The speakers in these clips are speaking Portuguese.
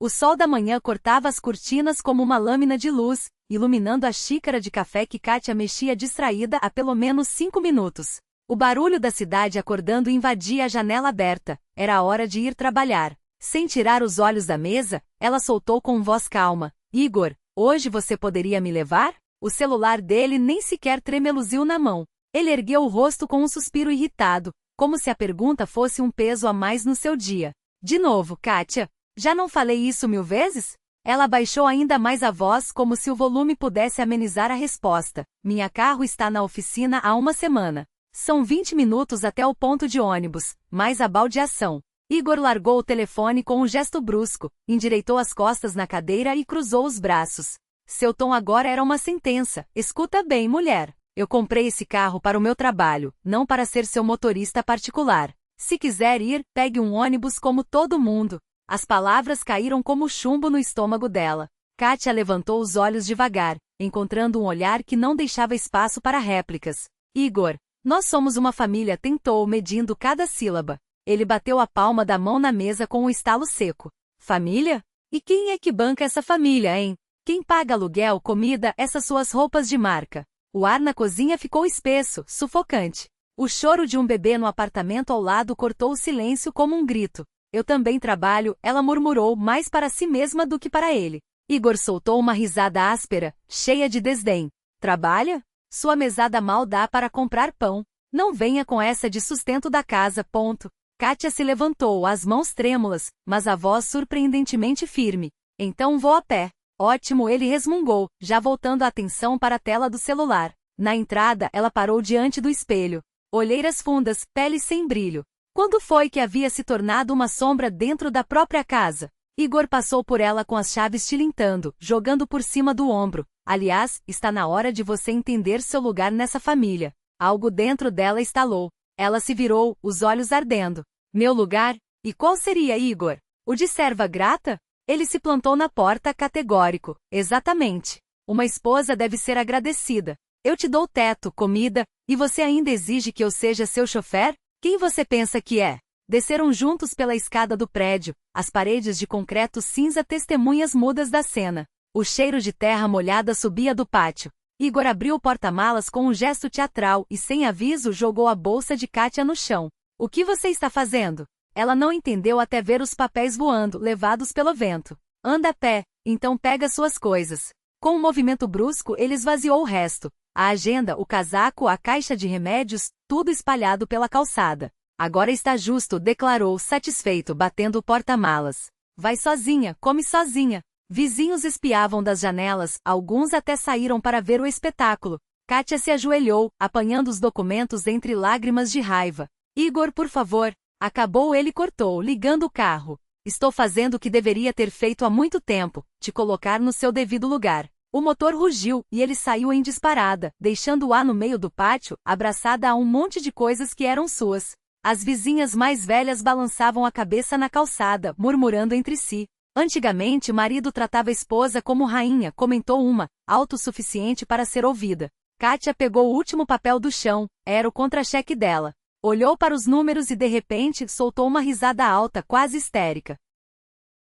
O sol da manhã cortava as cortinas como uma lâmina de luz, iluminando a xícara de café que Kátia mexia distraída há pelo menos 5 minutos. O barulho da cidade acordando invadia a janela aberta. Era a hora de ir trabalhar. Sem tirar os olhos da mesa, ela soltou com voz calma: Igor, hoje você poderia me levar? O celular dele nem sequer tremeluziu na mão. Ele ergueu o rosto com um suspiro irritado, como se a pergunta fosse um peso a mais no seu dia. De novo, Kátia? Já não falei isso 1000 vezes? Ela baixou ainda mais a voz como se o volume pudesse amenizar a resposta. Minha carro está na oficina há uma semana. São 20 minutos até o ponto de ônibus, mais a baldeação. Igor largou o telefone com um gesto brusco, endireitou as costas na cadeira e cruzou os braços. Seu tom agora era uma sentença. Escuta bem, mulher. Eu comprei esse carro para o meu trabalho, não para ser seu motorista particular. Se quiser ir, pegue um ônibus como todo mundo. As palavras caíram como chumbo no estômago dela. Kátia levantou os olhos devagar, encontrando um olhar que não deixava espaço para réplicas. Igor, nós somos uma família, tentou, medindo cada sílaba. Ele bateu a palma da mão na mesa com um estalo seco. Família? E quem é que banca essa família, hein? Quem paga aluguel, comida, essas suas roupas de marca? O ar na cozinha ficou espesso, sufocante. O choro de um bebê no apartamento ao lado cortou o silêncio como um grito. Eu também trabalho, ela murmurou, mais para si mesma do que para ele. Igor soltou uma risada áspera, cheia de desdém. Trabalha? Sua mesada mal dá para comprar pão. Não venha com essa de sustento da casa, ponto. Kátia se levantou, as mãos trêmulas, mas a voz surpreendentemente firme. Então vou a pé. Ótimo, ele resmungou, já voltando a atenção para a tela do celular. Na entrada, ela parou diante do espelho. Olheiras fundas, pele sem brilho. Quando foi que havia se tornado uma sombra dentro da própria casa? Igor passou por ela com as chaves tilintando, jogando por cima do ombro. Aliás, está na hora de você entender seu lugar nessa família. Algo dentro dela estalou. Ela se virou, os olhos ardendo. Meu lugar? E qual seria, Igor? O de serva grata? Ele se plantou na porta, categórico. Exatamente. Uma esposa deve ser agradecida. Eu te dou teto, comida, e você ainda exige que eu seja seu chofer? Quem você pensa que é? Desceram juntos pela escada do prédio, as paredes de concreto cinza testemunhas mudas da cena. O cheiro de terra molhada subia do pátio. Igor abriu o porta-malas com um gesto teatral e, sem aviso, jogou a bolsa de Kátia no chão. O que você está fazendo? Ela não entendeu até ver os papéis voando, levados pelo vento. Anda a pé, então pega suas coisas. Com um movimento brusco, ele esvaziou o resto. A agenda, o casaco, a caixa de remédios, tudo espalhado pela calçada. Agora está justo, declarou, satisfeito, batendo o porta-malas. Vai sozinha, come sozinha. Vizinhos espiavam das janelas, alguns até saíram para ver o espetáculo. Kátia se ajoelhou, apanhando os documentos entre lágrimas de raiva. Igor, por favor. Acabou, ele cortou, ligando o carro. Estou fazendo o que deveria ter feito há muito tempo, te colocar no seu devido lugar. O motor rugiu, e ele saiu em disparada, deixando-a no meio do pátio, abraçada a um monte de coisas que eram suas. As vizinhas mais velhas balançavam a cabeça na calçada, murmurando entre si. Antigamente, marido tratava a esposa como rainha, comentou uma, autossuficiente para ser ouvida. Kátia pegou o último papel do chão, era o contra-cheque dela. Olhou para os números e de repente soltou uma risada alta, quase histérica.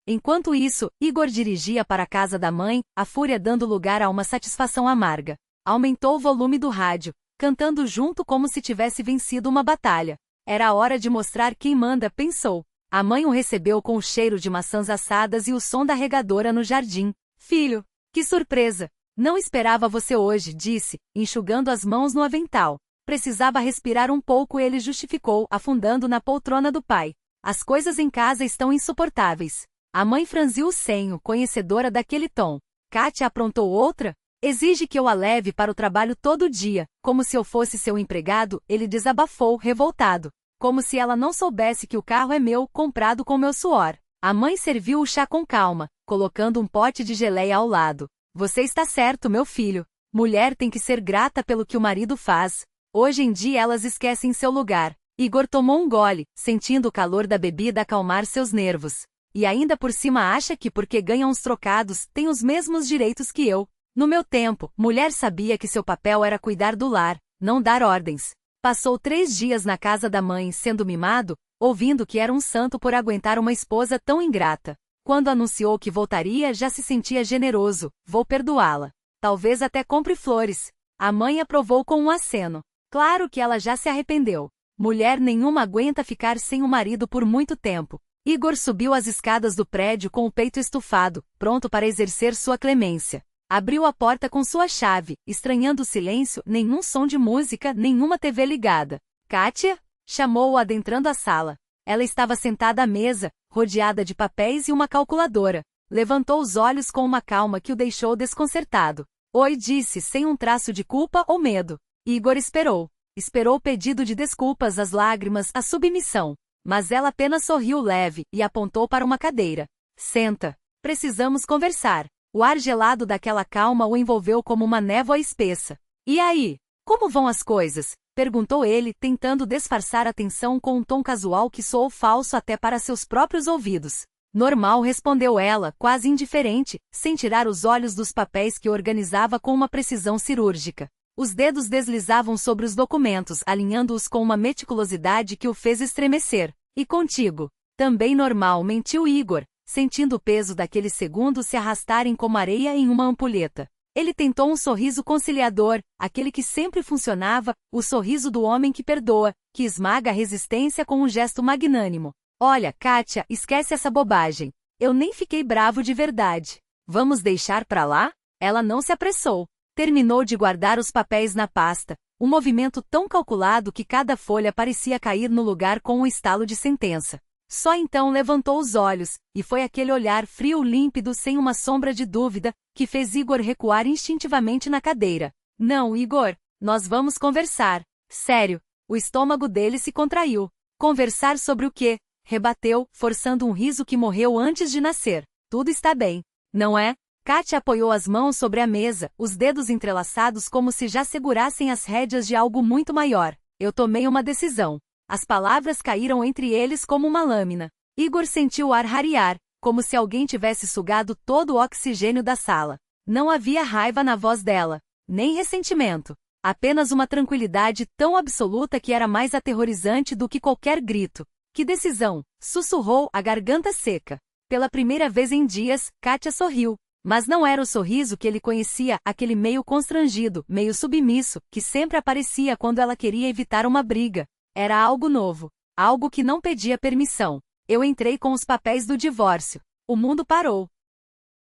Enquanto isso, Igor dirigia para a casa da mãe, a fúria dando lugar a uma satisfação amarga. Aumentou o volume do rádio, cantando junto como se tivesse vencido uma batalha. Era a hora de mostrar quem manda, pensou. A mãe o recebeu com o cheiro de maçãs assadas e o som da regadora no jardim. Filho, que surpresa! Não esperava você hoje, disse, enxugando as mãos no avental. Precisava respirar um pouco, ele justificou, afundando na poltrona do pai. As coisas em casa estão insuportáveis. A mãe franziu o senho, conhecedora daquele tom. Kátia aprontou outra? Exige que eu a leve para o trabalho todo dia, como se eu fosse seu empregado, ele desabafou, revoltado. Como se ela não soubesse que o carro é meu, comprado com meu suor. A mãe serviu o chá com calma, colocando um pote de geleia ao lado. Você está certo, meu filho. Mulher tem que ser grata pelo que o marido faz. Hoje em dia elas esquecem seu lugar. Igor tomou um gole, sentindo o calor da bebida acalmar seus nervos. E ainda por cima acha que porque ganha uns trocados, tem os mesmos direitos que eu. No meu tempo, mulher sabia que seu papel era cuidar do lar, não dar ordens. Passou 3 dias na casa da mãe, sendo mimado, ouvindo que era um santo por aguentar uma esposa tão ingrata. Quando anunciou que voltaria, já se sentia generoso. Vou perdoá-la. Talvez até compre flores. A mãe aprovou com um aceno. Claro que ela já se arrependeu. Mulher nenhuma aguenta ficar sem o marido por muito tempo. Igor subiu as escadas do prédio com o peito estufado, pronto para exercer sua clemência. Abriu a porta com sua chave, estranhando o silêncio, nenhum som de música, nenhuma TV ligada. Kátia? Chamou-o adentrando a sala. Ela estava sentada à mesa, rodeada de papéis e uma calculadora. Levantou os olhos com uma calma que o deixou desconcertado. Oi, disse, sem um traço de culpa ou medo. Igor esperou. Esperou o pedido de desculpas, as lágrimas, a submissão. Mas ela apenas sorriu leve e apontou para uma cadeira. Senta. Precisamos conversar. O ar gelado daquela calma o envolveu como uma névoa espessa. E aí? Como vão as coisas? Perguntou ele, tentando disfarçar a tensão com um tom casual que soou falso até para seus próprios ouvidos. Normal, respondeu ela, quase indiferente, sem tirar os olhos dos papéis que organizava com uma precisão cirúrgica. Os dedos deslizavam sobre os documentos, alinhando-os com uma meticulosidade que o fez estremecer. E contigo? Também normal, mentiu Igor, sentindo o peso daqueles segundos se arrastarem como areia em uma ampulheta. Ele tentou um sorriso conciliador, aquele que sempre funcionava, o sorriso do homem que perdoa, que esmaga a resistência com um gesto magnânimo. Olha, Kátia, esquece essa bobagem. Eu nem fiquei bravo de verdade. Vamos deixar pra lá? Ela não se apressou. Terminou de guardar os papéis na pasta, um movimento tão calculado que cada folha parecia cair no lugar com um estalo de sentença. Só então levantou os olhos, e foi aquele olhar frio límpido sem uma sombra de dúvida, que fez Igor recuar instintivamente na cadeira. Não, Igor, nós vamos conversar. Sério. O estômago dele se contraiu. Conversar sobre o quê? Rebateu, forçando um riso que morreu antes de nascer. Tudo está bem, não é? Kátia apoiou as mãos sobre a mesa, os dedos entrelaçados como se já segurassem as rédeas de algo muito maior. Eu tomei uma decisão. As palavras caíram entre eles como uma lâmina. Igor sentiu o ar rarear, como se alguém tivesse sugado todo o oxigênio da sala. Não havia raiva na voz dela, nem ressentimento. Apenas uma tranquilidade tão absoluta que era mais aterrorizante do que qualquer grito. Que decisão! Sussurrou, a garganta seca. Pela primeira vez em dias, Kátia sorriu. Mas não era o sorriso que ele conhecia, aquele meio constrangido, meio submisso, que sempre aparecia quando ela queria evitar uma briga. Era algo novo. Algo que não pedia permissão. Eu entrei com os papéis do divórcio. O mundo parou.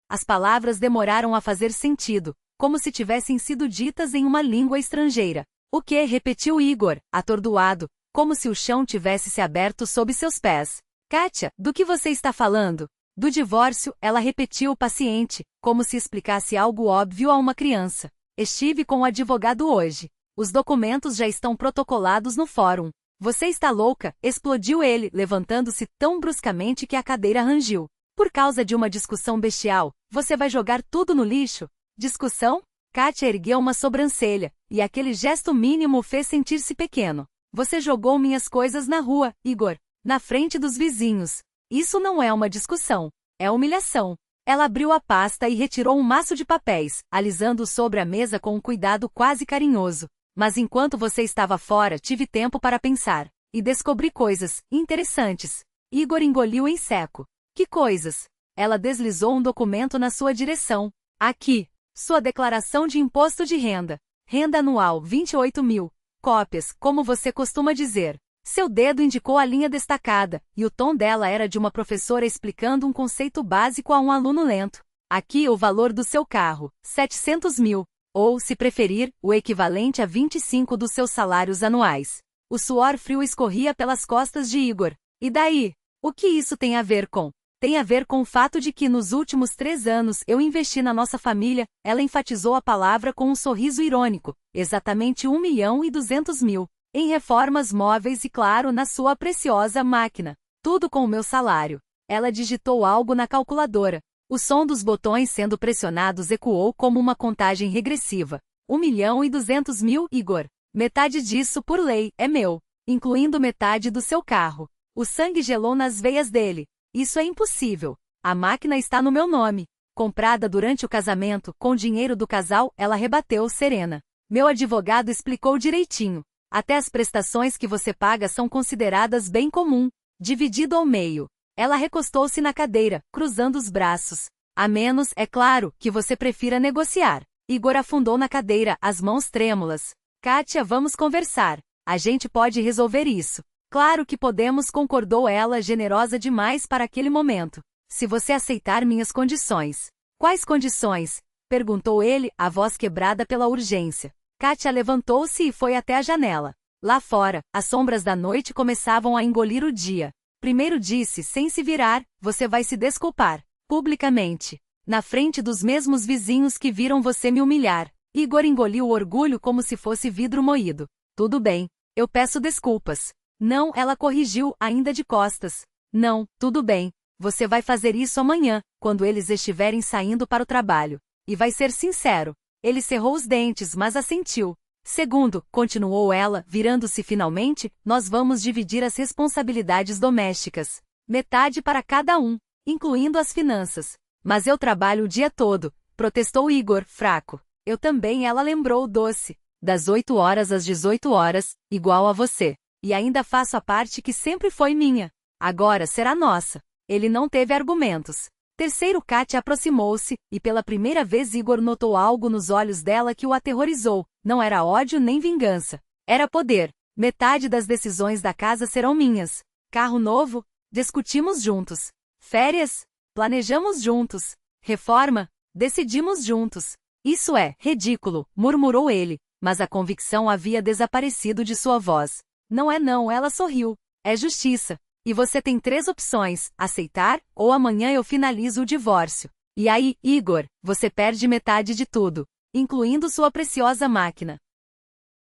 As palavras demoraram a fazer sentido, como se tivessem sido ditas em uma língua estrangeira. O que? Repetiu Igor, atordoado, como se o chão tivesse se aberto sob seus pés. Kátia, do que você está falando? Do divórcio, ela repetiu paciente, como se explicasse algo óbvio a uma criança. Estive com o advogado hoje. Os documentos já estão protocolados no fórum. Você está louca? Explodiu ele, levantando-se tão bruscamente que a cadeira rangiu. Por causa de uma discussão bestial, você vai jogar tudo no lixo? Discussão? Kátia ergueu uma sobrancelha, e aquele gesto mínimo o fez sentir-se pequeno. Você jogou minhas coisas na rua, Igor, na frente dos vizinhos. Isso não é uma discussão. É humilhação. Ela abriu a pasta e retirou um maço de papéis, alisando-o sobre a mesa com um cuidado quase carinhoso. Mas enquanto você estava fora, tive tempo para pensar. E descobri coisas interessantes. Igor engoliu em seco. Que coisas? Ela deslizou um documento na sua direção. Aqui. Sua declaração de imposto de renda. Renda anual, 28 mil. Cópias, como você costuma dizer. Seu dedo indicou a linha destacada, e o tom dela era de uma professora explicando um conceito básico a um aluno lento. Aqui o valor do seu carro, 700 mil, ou, se preferir, o equivalente a 25 dos seus salários anuais. O suor frio escorria pelas costas de Igor. E daí? O que isso tem a ver com? Tem a ver com o fato de que nos últimos 3 anos eu investi na nossa família, ela enfatizou a palavra com um sorriso irônico, exatamente 1.200.000. Em reformas móveis e, claro, na sua preciosa máquina. Tudo com o meu salário. Ela digitou algo na calculadora. O som dos botões sendo pressionados ecoou como uma contagem regressiva. 1.200.000, Igor. Metade disso, por lei, é meu. Incluindo metade do seu carro. O sangue gelou nas veias dele. Isso é impossível. A máquina está no meu nome. Comprada durante o casamento, com dinheiro do casal, ela rebateu serena. Meu advogado explicou direitinho. Até as prestações que você paga são consideradas bem comum, dividido ao meio. Ela recostou-se na cadeira, cruzando os braços. A menos, é claro, que você prefira negociar. Igor afundou na cadeira, as mãos trêmulas. Kátia, vamos conversar. A gente pode resolver isso. Claro que podemos, concordou ela, generosa demais para aquele momento. Se você aceitar minhas condições. Quais condições? Perguntou ele, a voz quebrada pela urgência. Kátia levantou-se e foi até a janela. Lá fora, as sombras da noite começavam a engolir o dia. Primeiro disse, sem se virar, você vai se desculpar. Publicamente. Na frente dos mesmos vizinhos que viram você me humilhar. Igor engoliu o orgulho como se fosse vidro moído. Tudo bem. Eu peço desculpas. Não, ela corrigiu, ainda de costas. Não, tudo bem. Você vai fazer isso amanhã, quando eles estiverem saindo para o trabalho. E vai ser sincero. Ele cerrou os dentes, mas assentiu. Segundo, continuou ela, virando-se finalmente, nós vamos dividir as responsabilidades domésticas. Metade para cada um, incluindo as finanças. Mas eu trabalho o dia todo, protestou Igor, fraco. Eu também, ela lembrou doce. Das 8 horas às 18 horas, igual a você. E ainda faço a parte que sempre foi minha. Agora será nossa. Ele não teve argumentos. Terceiro, Kátia aproximou-se, e pela primeira vez Igor notou algo nos olhos dela que o aterrorizou. Não era ódio nem vingança. Era poder. Metade das decisões da casa serão minhas. Carro novo? Discutimos juntos. Férias? Planejamos juntos. Reforma? Decidimos juntos. Isso é ridículo, murmurou ele, mas a convicção havia desaparecido de sua voz. Não é não, ela sorriu. É justiça. E você tem 3 opções, aceitar, ou amanhã eu finalizo o divórcio. E aí, Igor, você perde metade de tudo, incluindo sua preciosa máquina.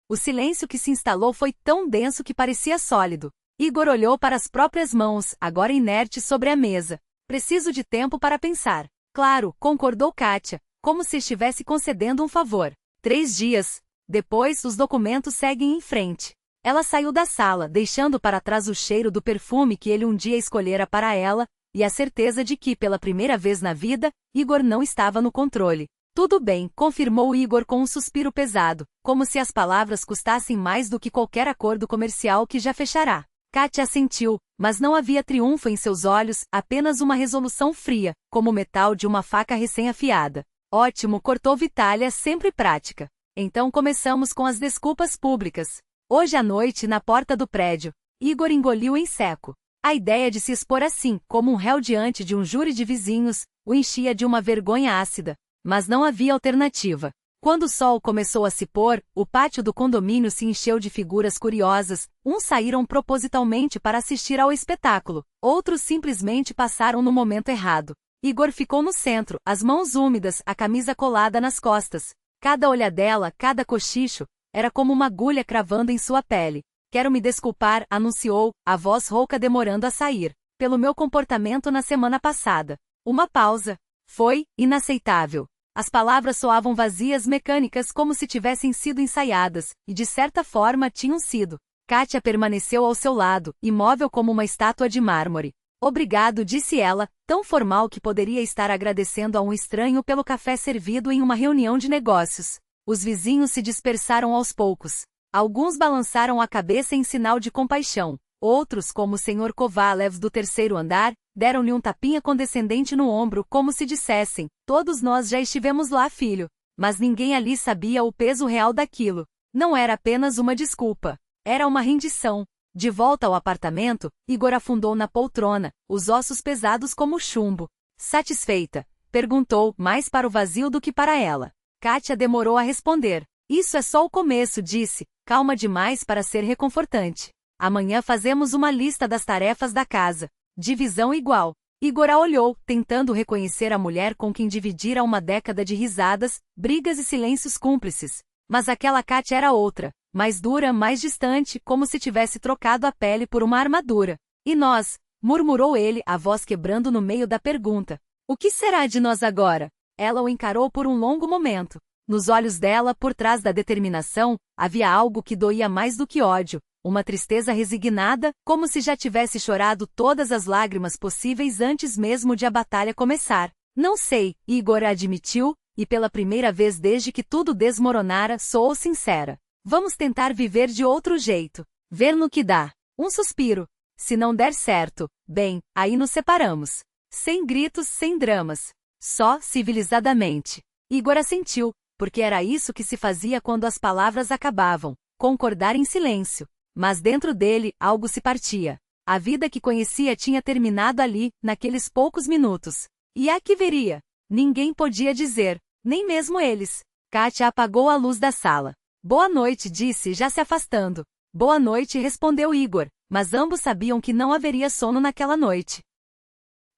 O silêncio que se instalou foi tão denso que parecia sólido. Igor olhou para as próprias mãos, agora inertes sobre a mesa. Preciso de tempo para pensar. Claro, concordou Kátia, como se estivesse concedendo um favor. 3 dias. Depois, os documentos seguem em frente. Ela saiu da sala, deixando para trás o cheiro do perfume que ele um dia escolhera para ela, e a certeza de que, pela primeira vez na vida, Igor não estava no controle. Tudo bem, confirmou Igor com um suspiro pesado, como se as palavras custassem mais do que qualquer acordo comercial que já fechará. Kátia assentiu, mas não havia triunfo em seus olhos, apenas uma resolução fria, como o metal de uma faca recém-afiada. Ótimo, cortou Vitália, sempre prática. Então começamos com as desculpas públicas. Hoje à noite, na porta do prédio, Igor engoliu em seco. A ideia de se expor assim, como um réu diante de um júri de vizinhos, o enchia de uma vergonha ácida. Mas não havia alternativa. Quando o sol começou a se pôr, o pátio do condomínio se encheu de figuras curiosas. Uns saíram propositalmente para assistir ao espetáculo, outros simplesmente passaram no momento errado. Igor ficou no centro, as mãos úmidas, a camisa colada nas costas. Cada olhadela, cada cochicho, era como uma agulha cravando em sua pele. Quero me desculpar, anunciou, a voz rouca demorando a sair, pelo meu comportamento na semana passada. Uma pausa. Foi inaceitável. As palavras soavam vazias, mecânicas, como se tivessem sido ensaiadas, e de certa forma tinham sido. Kátia permaneceu ao seu lado, imóvel como uma estátua de mármore. Obrigado, disse ela, tão formal que poderia estar agradecendo a um estranho pelo café servido em uma reunião de negócios. Os vizinhos se dispersaram aos poucos. Alguns balançaram a cabeça em sinal de compaixão. Outros, como o Sr. Kovalev do 3º andar, deram-lhe um tapinha condescendente no ombro, como se dissessem, todos nós já estivemos lá, filho. Mas ninguém ali sabia o peso real daquilo. Não era apenas uma desculpa. Era uma rendição. De volta ao apartamento, Igor afundou na poltrona, os ossos pesados como chumbo. Satisfeita? Perguntou, mais para o vazio do que para ela. Kátia demorou a responder. Isso é só o começo, disse, calma demais para ser reconfortante. Amanhã fazemos uma lista das tarefas da casa. Divisão igual. Igor a olhou, tentando reconhecer a mulher com quem dividira uma década de risadas, brigas e silêncios cúmplices. Mas aquela Kátia era outra, mais dura, mais distante, como se tivesse trocado a pele por uma armadura. E nós? Murmurou ele, a voz quebrando no meio da pergunta. O que será de nós agora? Ela o encarou por um longo momento. Nos olhos dela, por trás da determinação, havia algo que doía mais do que ódio, uma tristeza resignada, como se já tivesse chorado todas as lágrimas possíveis antes mesmo de a batalha começar. Não sei, Igor admitiu, e pela primeira vez desde que tudo desmoronara, soou sincera. Vamos tentar viver de outro jeito. Ver no que dá. Um suspiro. Se não der certo, bem, aí nos separamos. Sem gritos, sem dramas. Só, civilizadamente. Igor assentiu, porque era isso que se fazia quando as palavras acabavam, concordar em silêncio. Mas dentro dele, algo se partia. A vida que conhecia tinha terminado ali, naqueles poucos minutos. E a que viria? Ninguém podia dizer, nem mesmo eles. Kátia apagou a luz da sala. Boa noite, disse, já se afastando. Boa noite, respondeu Igor, mas ambos sabiam que não haveria sono naquela noite.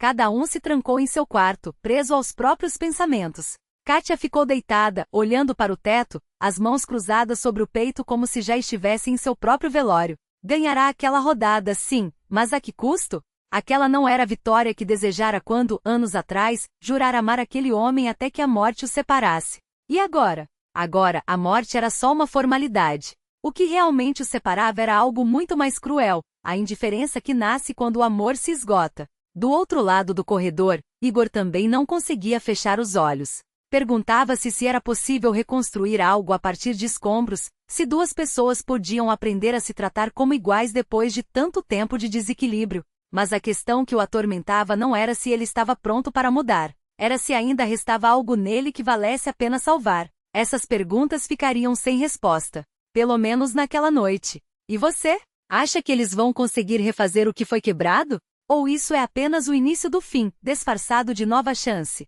Cada um se trancou em seu quarto, preso aos próprios pensamentos. Kátia ficou deitada, olhando para o teto, as mãos cruzadas sobre o peito como se já estivesse em seu próprio velório. Ganhará aquela rodada, sim, mas a que custo? Aquela não era a vitória que desejara quando, anos atrás, jurara amar aquele homem até que a morte o separasse. E agora? Agora, a morte era só uma formalidade. O que realmente o separava era algo muito mais cruel, a indiferença que nasce quando o amor se esgota. Do outro lado do corredor, Igor também não conseguia fechar os olhos. Perguntava-se se era possível reconstruir algo a partir de escombros, se duas pessoas podiam aprender a se tratar como iguais depois de tanto tempo de desequilíbrio. Mas a questão que o atormentava não era se ele estava pronto para mudar, era se ainda restava algo nele que valesse a pena salvar. Essas perguntas ficariam sem resposta, pelo menos naquela noite. E você? Acha que eles vão conseguir refazer o que foi quebrado? Ou isso é apenas o início do fim, disfarçado de nova chance?